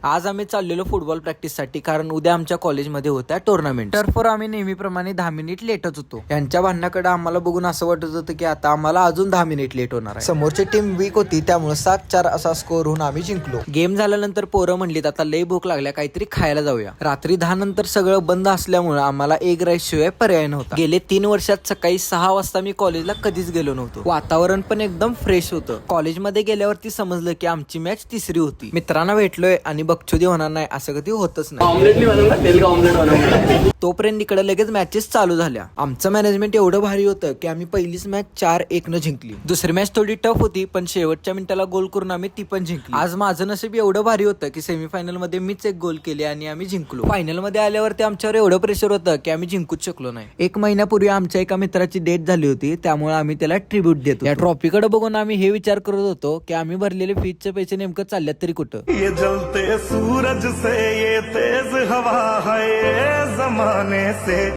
आज आम्ही चाललेलो फुटबॉल प्रॅक्टिससाठी, कारण उद्या आमच्या कॉलेजमध्ये होत्या टुर्नामेंट. टर्फवर आम्ही नेहमीप्रमाणे 10 मिनिट लेटच होतो. यांच्या भांडणाकडे आम्हाला बघून असं वाटत होतं की आता आम्हाला अजून 10 मिनिट लेट होणार आहे. समोरची टीम वीक होती, त्यामुळे 7-4 असा स्कोर होऊन आम्ही जिंकलो. गेम झाल्यानंतर पोरं म्हणलीत आता लई भूक लागल्या, काहीतरी खायला जाऊया. रात्री 10 नंतर सगळं बंद असल्यामुळे आम्हाला एग राईस शिवाय पर्याय नव्हता. गेले 3 वर्षात सकाळी 6 वाजता मी कॉलेजला कधीच गेलो नव्हतो. वातावरण पण एकदम फ्रेश होतं. कॉलेजमध्ये गेल्यावरती समजलं की आमची मॅच तिसरी होती. मित्रांना भेटलोय आणि बकचोदी होणार नाही असं कधी होतच नाही. तोपर्यंत इकडे लगेच मॅचेस चालू झाल्या. आमचं मॅनेजमेंट एवढं भारी होतं की आम्ही पहिलीच मॅच 4-1 न जिंकली. दुसरी मॅच थोडी टफ होती, पण शेवटच्या मिनिटाला गोल करून आम्ही ती पण जिंकली. आज माझं नशीब एवढं भारी होतं की सेमीफायनल मध्ये मीच एक गोल केले आणि आम्ही जिंकलो. फायनल मध्ये आल्यावरती आमच्यावर एवढं प्रेशर होतं की आम्ही जिंकूच शकलो नाही. 1 महिन्यापूर्वी आमच्या एका मित्राची डेथ झाली होती, त्यामुळे आम्ही त्याला ट्रिब्यूट देतो. या ट्रॉफीकडे बघून आम्ही हे विचार करत होतो की आम्ही भरलेले फीसचे पैसे नेमकं चालल्यात तरी कुठं. ये जलते सूरज से ये तेज हवा है ये जमाने से